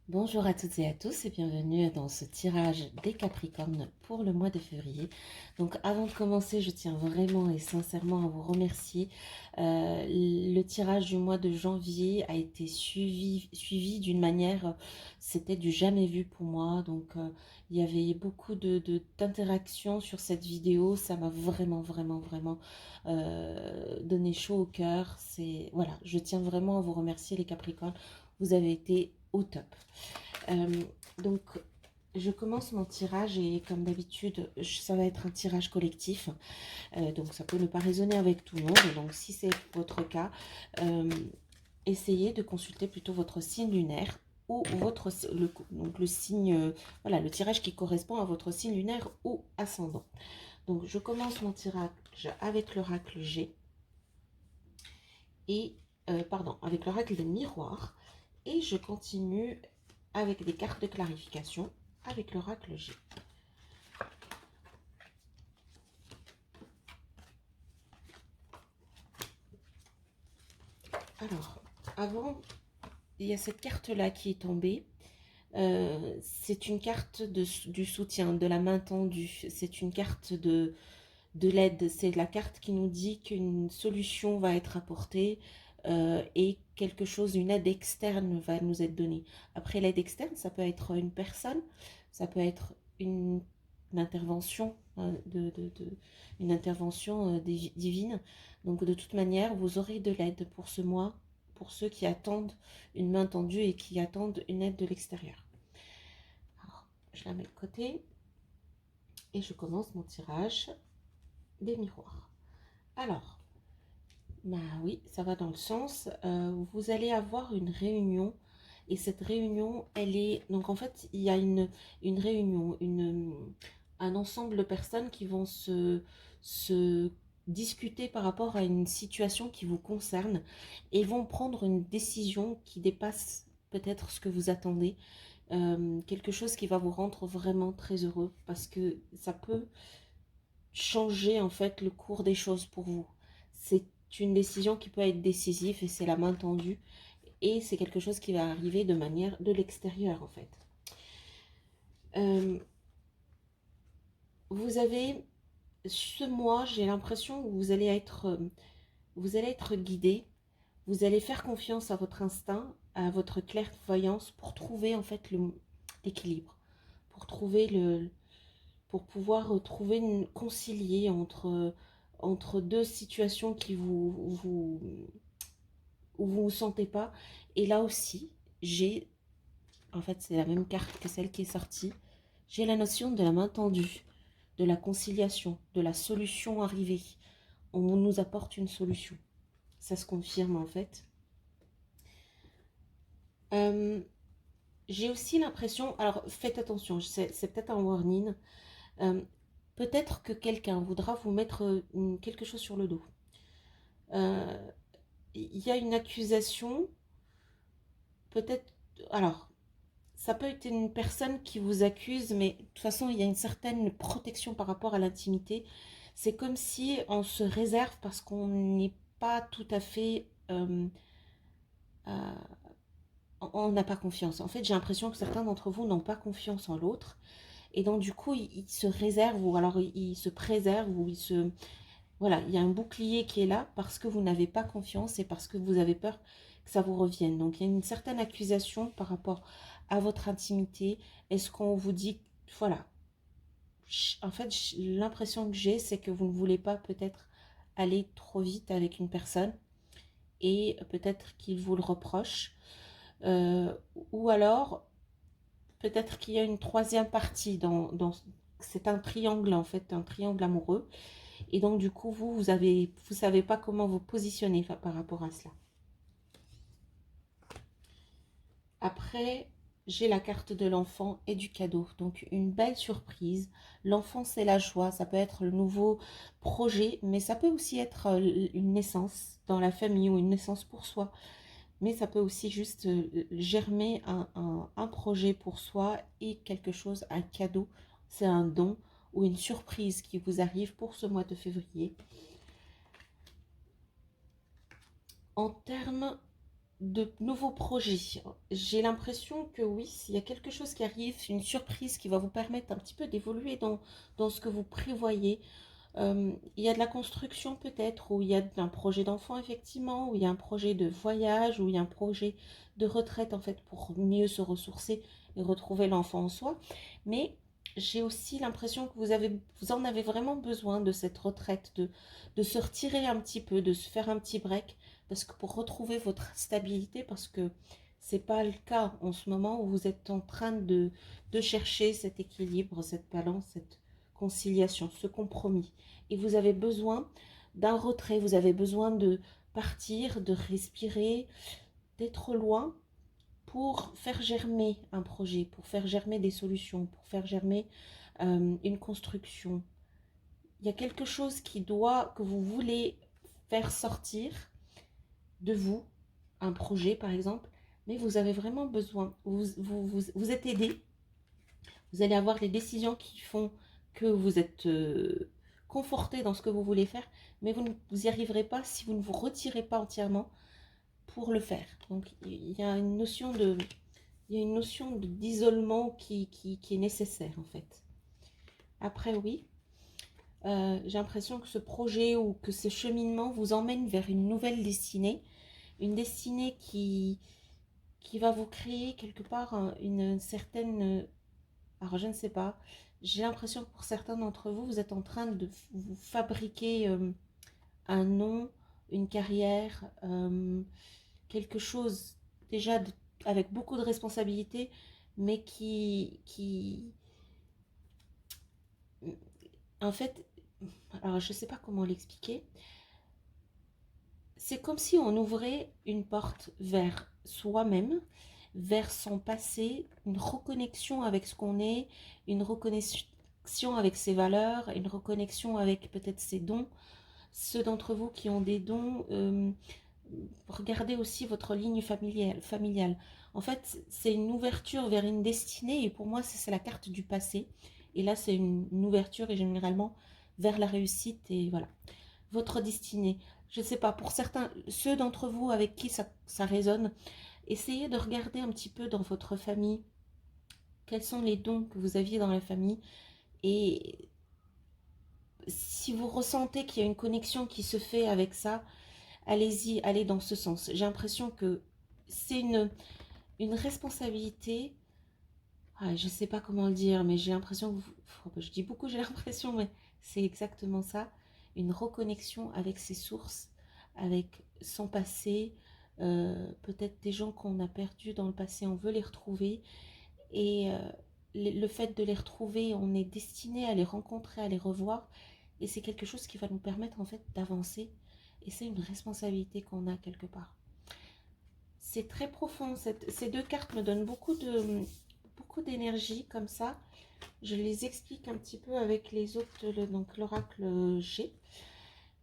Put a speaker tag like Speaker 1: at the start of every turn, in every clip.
Speaker 1: Bonjour à toutes et à tous et bienvenue dans ce tirage des Capricornes pour le mois de février. Donc avant de commencer, je tiens vraiment et sincèrement à vous remercier. Le tirage du mois de janvier a été suivi d'une manière, c'était du jamais vu pour moi. Donc il y avait beaucoup d'interactions sur cette vidéo. Ça m'a vraiment donné chaud au cœur. Voilà, je tiens vraiment à vous remercier les Capricornes. Vous avez été au top. Euh, donc, je commence mon tirage et comme d'habitude, ça va être un tirage collectif. Donc, ça peut ne pas résonner avec tout le monde. Donc, si c'est votre cas, euh, essayez de consulter plutôt votre signe lunaire ou donc le signe, voilà, le tirage qui correspond à votre signe lunaire ou ascendant. Donc, je commence mon tirage avec l'oracle G et, pardon, avec l'oracle des miroirs et je continue avec des cartes de clarification avec l'oracle G. Alors, avant, il y a cette carte-là qui est tombée. C'est une carte du soutien, de la main tendue. C'est une carte de l'aide. C'est la carte qui nous dit qu'une solution va être apportée et quelque chose, une aide externe va nous être donnée. Après, l'aide externe, ça peut être une personne, ça peut être une intervention, une intervention divine. Donc, de toute manière, vous aurez de l'aide pour ce mois, pour ceux qui attendent une main tendue et qui attendent une aide de l'extérieur. Alors, je la mets de côté et je commence mon tirage des miroirs. Alors, bah oui, ça va dans le sens, vous allez avoir une réunion et cette réunion, elle est, donc en fait, il y a une réunion, un ensemble de personnes qui vont se discuter par rapport à une situation qui vous concerne et vont prendre une décision qui dépasse peut-être ce que vous attendez, quelque chose qui va vous rendre vraiment très heureux parce que ça peut changer en fait le cours des choses pour vous. C'est une décision qui peut être décisive et c'est la main tendue et c'est quelque chose qui va arriver de manière de l'extérieur en fait. Vous avez ce mois, j'ai l'impression que vous allez être guidé, vous allez faire confiance à votre instinct, à votre clairvoyance pour trouver en fait l'équilibre, pour trouver pour pouvoir trouver concilier entre deux situations qui où vous ne sentez pas. Et là aussi, en fait c'est la même carte que celle qui est sortie, j'ai la notion de la main tendue, de la conciliation, de la solution arrivée. On nous apporte une solution. Ça se confirme en fait. Euh, j'ai aussi l'impression, alors faites attention, c'est peut-être un warning, euh, peut-être que quelqu'un voudra vous mettre quelque chose sur le dos. Euh, il y a une accusation, peut-être, alors, ça peut être une personne qui vous accuse, mais de toute façon, il y a une certaine protection par rapport à l'intimité. C'est comme si on se réserve parce qu'on n'est pas tout à fait... euh, on n'a pas confiance. En fait, j'ai l'impression que certains d'entre vous n'ont pas confiance en l'autre. Et donc, du coup, ils se réservent ou alors ils se préservent ou ils se... Voilà, il y a un bouclier qui est là parce que vous n'avez pas confiance et parce que vous avez peur que ça vous revienne. Donc, il y a une certaine accusation par rapport à votre intimité. Est-ce qu'on vous dit, voilà, en fait, l'impression que j'ai, c'est que vous ne voulez pas peut-être aller trop vite avec une personne et peut-être qu'il vous le reproche. Euh, ou alors, peut-être qu'il y a une troisième partie c'est un triangle en fait, un triangle amoureux. Et donc, du coup, vous savez pas comment vous positionner par rapport à cela. Après, j'ai la carte de l'enfant et du cadeau. Donc, une belle surprise. L'enfant, c'est la joie. Ça peut être le nouveau projet, mais ça peut aussi être une naissance dans la famille ou une naissance pour soi. Mais ça peut aussi juste germer un projet pour soi et quelque chose, un cadeau. C'est un don ou une surprise qui vous arrive pour ce mois de février. En termes de nouveaux projets. J'ai l'impression que oui, s'il y a quelque chose qui arrive, une surprise qui va vous permettre un petit peu d'évoluer dans ce que vous prévoyez. Il y a de la construction peut-être, ou il y a un projet d'enfant effectivement, ou il y a un projet de voyage, ou il y a un projet de retraite en fait pour mieux se ressourcer et retrouver l'enfant en soi. Mais j'ai aussi l'impression que vous en avez vraiment besoin de cette retraite, de se retirer un petit peu, de se faire un petit break, parce que pour retrouver votre stabilité, parce que c'est pas le cas en ce moment où vous êtes en train de chercher cet équilibre, cette balance, cette conciliation, ce compromis. Et vous avez besoin d'un retrait, vous avez besoin de partir, de respirer, d'être loin pour faire germer un projet, pour faire germer des solutions, pour faire germer une construction. Il y a quelque chose que vous voulez faire sortir de vous, un projet par exemple, mais vous avez vraiment besoin, vous êtes aidé, vous allez avoir les décisions qui font que vous êtes conforté dans ce que vous voulez faire, mais vous n'y arriverez pas si vous ne vous retirez pas entièrement pour le faire. Donc il y a une notion d'isolement qui est nécessaire en fait. Après oui, j'ai l'impression que ce projet ou que ce cheminement vous emmène vers une nouvelle destinée, une destinée qui va vous créer quelque part une certaine... Alors je ne sais pas, j'ai l'impression que pour certains d'entre vous, vous êtes en train de vous fabriquer un nom, une carrière, quelque chose déjà avec beaucoup de responsabilités, mais en fait, alors je ne sais pas comment l'expliquer, c'est comme si on ouvrait une porte vers soi-même, vers son passé, une reconnexion avec ce qu'on est, une reconnexion avec ses valeurs, une reconnexion avec peut-être ses dons. Ceux d'entre vous qui ont des dons, regardez aussi votre ligne familiale. En fait, c'est une ouverture vers une destinée et pour moi, c'est la carte du passé. Et là, c'est une ouverture et généralement vers la réussite et voilà. Votre destinée. Je ne sais pas, pour certains, ceux d'entre vous avec qui ça résonne, essayez de regarder un petit peu dans votre famille quels sont les dons que vous aviez dans la famille et si vous ressentez qu'il y a une connexion qui se fait avec ça, allez-y, allez dans ce sens. J'ai l'impression que c'est une responsabilité, je ne sais pas comment le dire, mais j'ai l'impression que je dis beaucoup j'ai l'impression, mais c'est exactement ça, une reconnexion avec ses sources, avec son passé, peut-être des gens qu'on a perdus dans le passé, on veut les retrouver, et le fait de les retrouver, on est destiné à les rencontrer, à les revoir, et c'est quelque chose qui va nous permettre en fait d'avancer, et c'est une responsabilité qu'on a quelque part. C'est très profond, ces deux cartes me donnent beaucoup d'énergie comme ça. Je les explique un petit peu avec les autres, donc l'oracle G.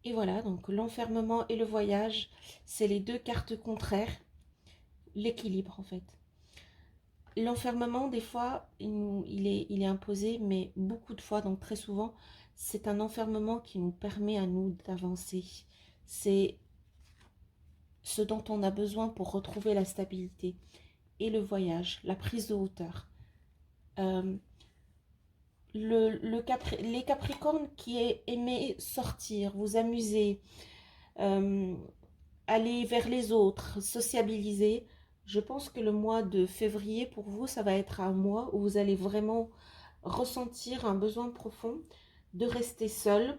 Speaker 1: Et voilà, donc l'enfermement et le voyage, c'est les deux cartes contraires, l'équilibre en fait. L'enfermement, des fois, il est imposé, mais beaucoup de fois, donc très souvent, c'est un enfermement qui nous permet à nous d'avancer. C'est ce dont on a besoin pour retrouver la stabilité. Et le voyage, la prise de hauteur. Euh, les Capricornes qui aimez sortir, vous amuser, euh, aller vers les autres, sociabiliser, je pense que le mois de février, pour vous, ça va être un mois où vous allez vraiment ressentir un besoin profond de rester seul,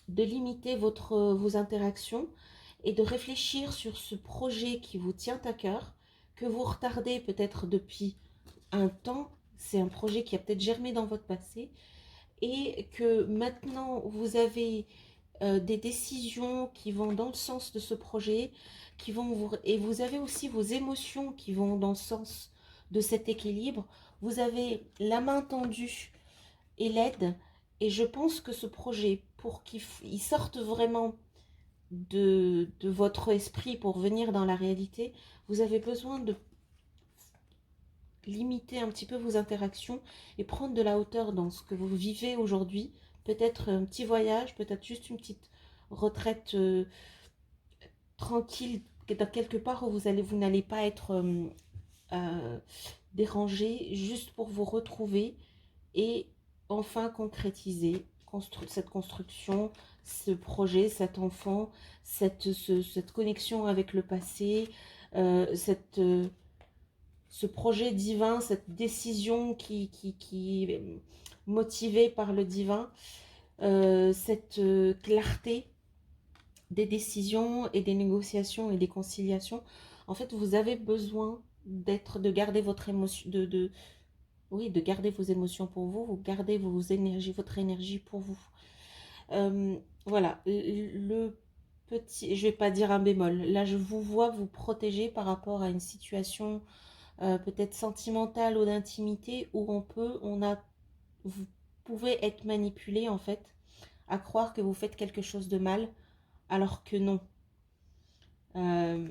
Speaker 1: de limiter vos interactions et de réfléchir sur ce projet qui vous tient à cœur, que vous retardez peut-être depuis un temps. C'est un projet qui a peut-être germé dans votre passé et que maintenant vous avez des décisions qui vont dans le sens de ce projet, et vous avez aussi vos émotions qui vont dans le sens de cet équilibre. Vous avez la main tendue et l'aide, et je pense que ce projet, pour qu'il sorte vraiment de votre esprit pour venir dans la réalité, vous avez besoin de limiter un petit peu vos interactions et prendre de la hauteur dans ce que vous vivez aujourd'hui. Peut-être un petit voyage, peut-être juste une petite retraite tranquille dans quelque part où vous n'allez pas être euh, dérangé, juste pour vous retrouver et enfin concrétiser cette construction, ce projet, cet enfant, cette connexion avec le passé, ce projet divin, cette décision qui est motivée par le divin, cette clarté des décisions et des négociations et des conciliations. En fait, vous avez besoin de garder votre émotion, oui, de garder vos émotions pour vous, vous gardez vos énergies, votre énergie pour vous. Voilà, le petit, je vais pas dire un bémol, là je vous vois vous protéger par rapport à une situation peut-être sentimentale ou d'intimité où vous pouvez être manipulé en fait à croire que vous faites quelque chose de mal alors que non. Euh,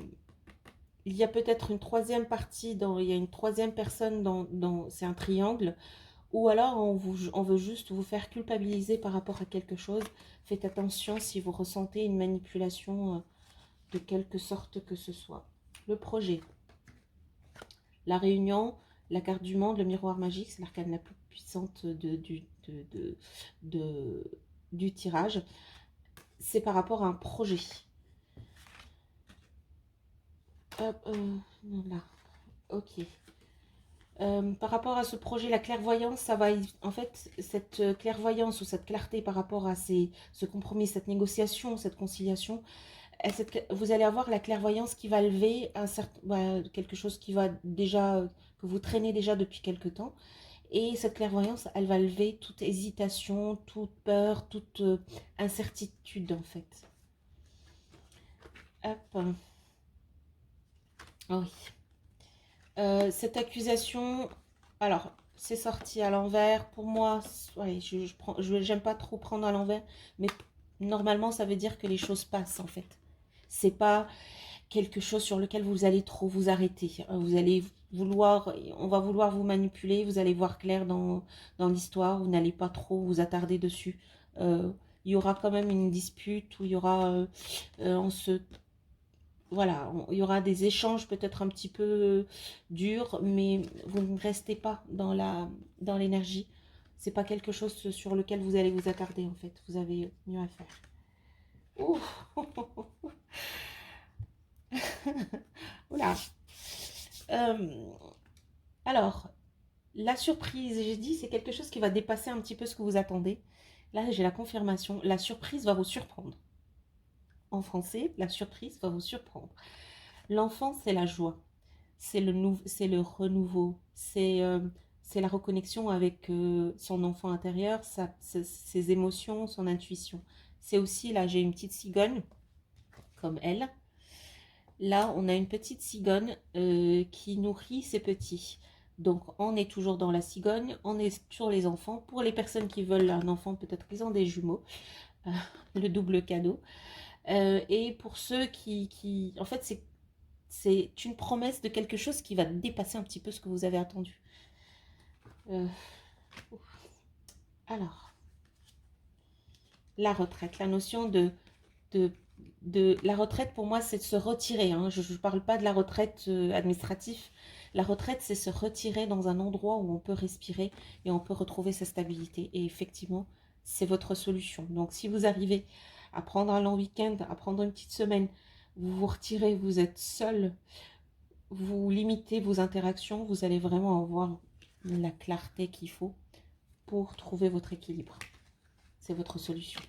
Speaker 1: il y a peut-être une troisième partie, il y a une troisième personne c'est un triangle, ou alors on veut juste vous faire culpabiliser par rapport à quelque chose. Faites attention si vous ressentez une manipulation de quelque sorte que ce soit. Le projet, la réunion, la carte du monde, le miroir magique, c'est l'arcane la plus puissante du tirage. C'est par rapport à un projet. Hop, non, là, ok. Par rapport à ce projet, la clairvoyance, ça va, en fait, cette clairvoyance ou cette clarté par rapport à ce compromis, cette négociation, cette conciliation, vous allez avoir la clairvoyance qui va lever quelque chose qui va déjà, que vous traînez déjà depuis quelque temps. Et cette clairvoyance, elle va lever toute hésitation, toute peur, toute incertitude, en fait. Hop. Oh oui. Cette accusation, alors, c'est sorti à l'envers. Pour moi, ouais, j'aime pas trop prendre à l'envers, mais normalement, ça veut dire que les choses passent, en fait. C'est pas quelque chose sur lequel vous allez trop vous arrêter. Vous allez on va vouloir vous manipuler, vous allez voir clair dans l'histoire, vous n'allez pas trop vous attarder dessus. Il y aura quand même une dispute où il y aura, voilà, il y aura des échanges peut-être un petit peu durs, mais vous ne restez pas dans l'énergie. C'est pas quelque chose sur lequel vous allez vous attarder en fait. Vous avez mieux à faire. Ouh. Oula. Alors, la surprise, j'ai dit, c'est quelque chose qui va dépasser un petit peu ce que vous attendez. Là, j'ai la confirmation. La surprise va vous surprendre. En français, la surprise va vous surprendre. L'enfant, c'est la joie. C'est le renouveau. C'est la reconnexion avec son enfant intérieur, ses émotions, son intuition. C'est aussi, là, j'ai une petite cigogne, comme elle. Là, on a une petite cigogne qui nourrit ses petits. Donc, on est toujours dans la cigogne, on est sur les enfants. Pour les personnes qui veulent un enfant, peut-être qu'ils ont des jumeaux, euh, le double cadeau. Et pour ceux en fait, c'est une promesse de quelque chose qui va dépasser un petit peu ce que vous avez attendu. Alors, la retraite, la notion de, la retraite, pour moi, c'est de se retirer. Hein. Je ne parle pas de la retraite administrative. La retraite, c'est se retirer dans un endroit où on peut respirer et on peut retrouver sa stabilité. Et effectivement, c'est votre solution. Donc, si vous arrivez à prendre un long week-end, à prendre une petite semaine, vous vous retirez, vous êtes seul, vous limitez vos interactions, vous allez vraiment avoir la clarté qu'il faut pour trouver votre équilibre. C'est votre solution.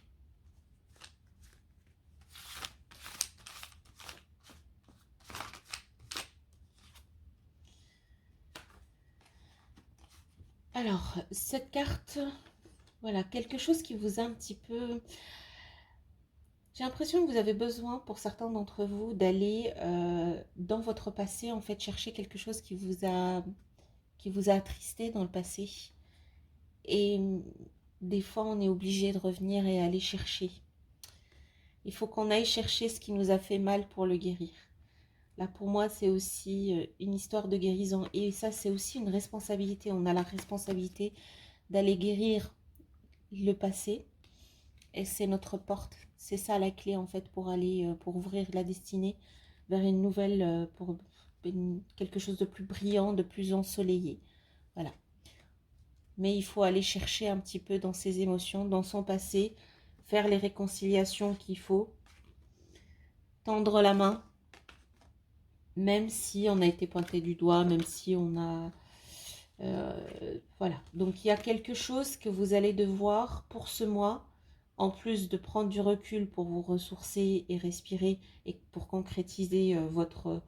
Speaker 1: Alors, cette carte, voilà, quelque chose qui vous a un petit peu... J'ai l'impression que vous avez besoin, pour certains d'entre vous, d'aller dans votre passé, en fait, chercher quelque chose qui vous a attristé dans le passé. Et des fois, on est obligé de revenir et aller chercher. Il faut qu'on aille chercher ce qui nous a fait mal pour le guérir. Là, pour moi, c'est aussi une histoire de guérison. Et ça, c'est aussi une responsabilité. On a la responsabilité d'aller guérir le passé. Et c'est notre porte. C'est ça la clé, en fait, pour aller, pour ouvrir la destinée. vers une nouvelle, pour quelque chose de plus brillant, de plus ensoleillé. Voilà. Mais il faut aller chercher un petit peu dans ses émotions, dans son passé, faire les réconciliations qu'il faut, tendre la main, même si on a été pointé du doigt, même si on a... voilà. Donc il y a quelque chose que vous allez devoir pour ce mois, en plus de prendre du recul pour vous ressourcer et respirer et pour concrétiser votre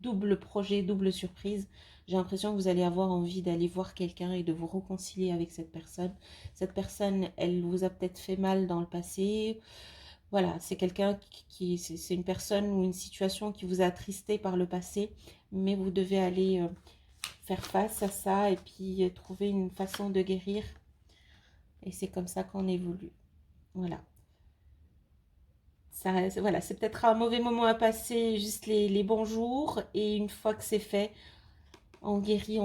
Speaker 1: double projet, double surprise. J'ai l'impression que vous allez avoir envie d'aller voir quelqu'un et de vous réconcilier avec cette personne. Cette personne, elle vous a peut-être fait mal dans le passé. Voilà, c'est quelqu'un c'est une personne ou une situation qui vous a attristé par le passé, mais vous devez aller faire face à ça et puis trouver une façon de guérir. Et c'est comme ça qu'on évolue. Voilà. Ça, voilà, c'est peut-être un mauvais moment à passer, juste les bons jours. Et une fois que c'est fait, on guérit.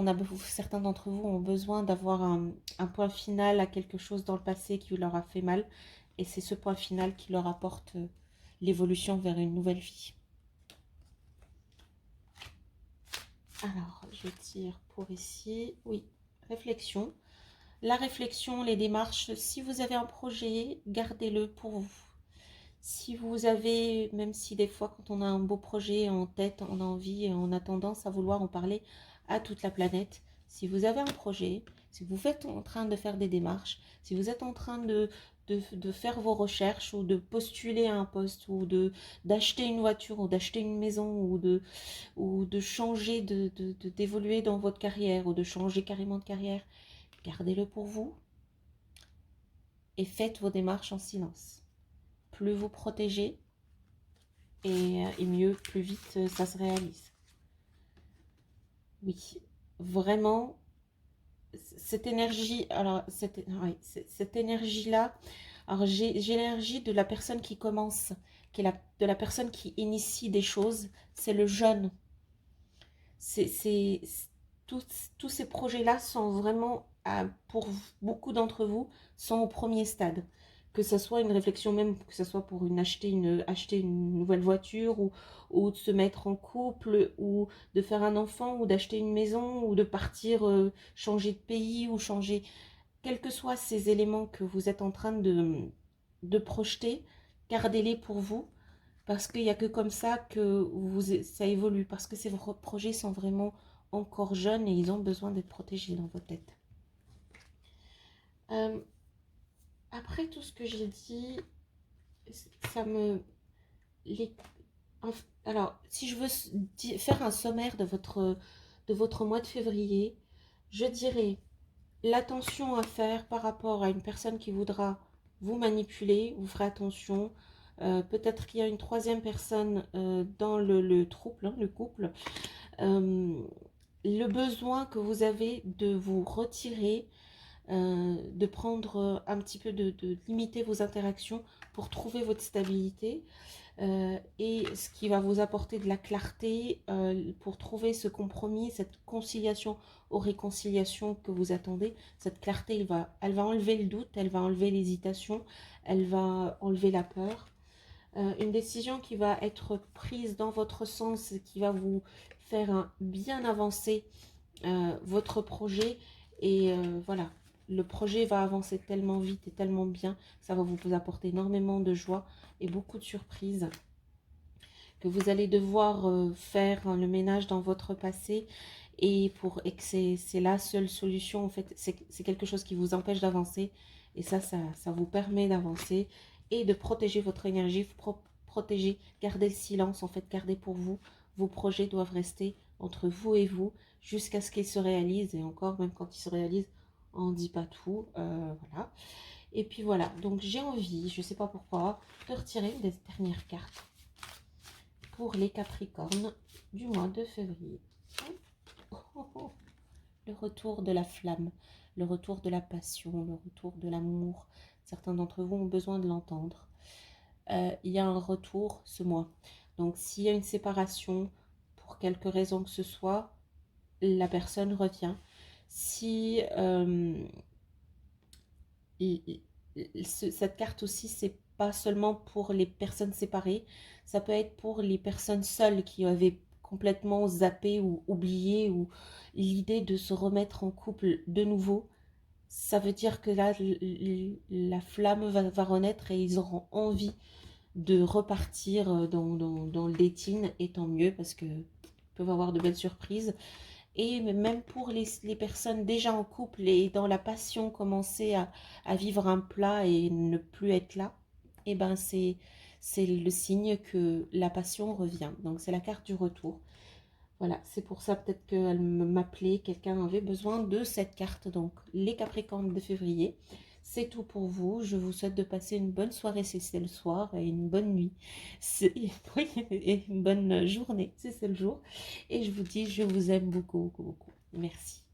Speaker 1: Certains d'entre vous ont besoin d'avoir un point final à quelque chose dans le passé qui leur a fait mal. Et c'est ce point final qui leur apporte l'évolution vers une nouvelle vie. Alors, je tire pour ici. Oui, réflexion. La réflexion, les démarches, si vous avez un projet, gardez-le pour vous. Si vous avez, même si des fois quand on a un beau projet en tête, on a envie et on a tendance à vouloir en parler à toute la planète, si vous avez un projet, si vous êtes en train de faire des démarches, si vous êtes en train de faire vos recherches ou de postuler à un poste ou d'acheter une voiture ou d'acheter une maison ou de changer, d'évoluer dans votre carrière ou de changer carrément de carrière, gardez-le pour vous et faites vos démarches en silence. Plus vous protégez, et mieux, plus vite ça se réalise. Oui, vraiment, cette énergie, alors cette énergie-là, alors j'ai l'énergie de la personne qui commence, de la personne qui initie des choses, c'est le jeune. C'est tous ces projets-là sont vraiment, pour beaucoup d'entre vous, sont au premier stade. Que ce soit une réflexion même, que ce soit pour acheter une nouvelle voiture ou de se mettre en couple ou de faire un enfant ou d'acheter une maison ou de partir changer de pays ou changer, quels que soient ces éléments que vous êtes en train de projeter, gardez-les pour vous parce qu'il n'y a que comme ça que ça évolue, parce que ces projets sont vraiment encore jeunes et ils ont besoin d'être protégés dans votre tête. Après tout ce que j'ai dit, ça me... Les, alors, si je veux faire un sommaire de votre mois de février, je dirais l'attention à faire par rapport à une personne qui voudra vous manipuler, vous ferez attention. Peut-être qu'il y a une troisième personne dans le couple. Le besoin que vous avez de vous retirer, de prendre un petit peu de limiter vos interactions pour trouver votre stabilité. Et ce qui va vous apporter de la clarté pour trouver ce compromis, cette conciliation aux réconciliations que vous attendez. Cette clarté, elle va enlever le doute, elle va enlever l'hésitation, elle va enlever la peur. Une décision qui va être prise dans votre sens, qui va vous faire bien avancer votre projet. Et voilà, le projet va avancer tellement vite et tellement bien, ça va vous apporter énormément de joie et beaucoup de surprises, que vous allez devoir faire le ménage dans votre passé, et que c'est la seule solution. En fait, c'est quelque chose qui vous empêche d'avancer, et ça vous permet d'avancer et de protéger votre énergie, protéger, garder le silence, en fait, garder pour vous. Vos projets doivent rester entre vous et vous jusqu'à ce qu'ils se réalisent, et encore, même quand ils se réalisent, on ne dit pas tout, voilà. Et puis voilà, donc j'ai envie, je ne sais pas pourquoi, de retirer une des dernières cartes pour les Capricornes du mois de février. Le retour de la flamme, le retour de la passion, le retour de l'amour. Certains d'entre vous ont besoin de l'entendre. Il y a un retour ce mois. Donc s'il y a une séparation, pour quelque raison que ce soit, la personne revient. Si cette carte aussi, c'est pas seulement pour les personnes séparées, ça peut être pour les personnes seules qui avaient complètement zappé ou oublié, ou l'idée de se remettre en couple de nouveau. Ça veut dire que là, la flamme va renaître et ils auront envie de repartir dans le dating, et tant mieux parce que peuvent avoir de belles surprises. Et même pour les personnes déjà en couple et dans la passion, commencer à vivre un plat et ne plus être là, et ben c'est le signe que la passion revient. Donc c'est la carte du retour. Voilà, c'est pour ça peut-être qu'elle m'appelait, quelqu'un avait besoin de cette carte. Donc les Capricornes de février, c'est tout pour vous. Je vous souhaite de passer une bonne soirée si c'est le soir, et une bonne nuit, oui, et une bonne journée si c'est le jour. Et je vous dis, je vous aime beaucoup, beaucoup, beaucoup. Merci.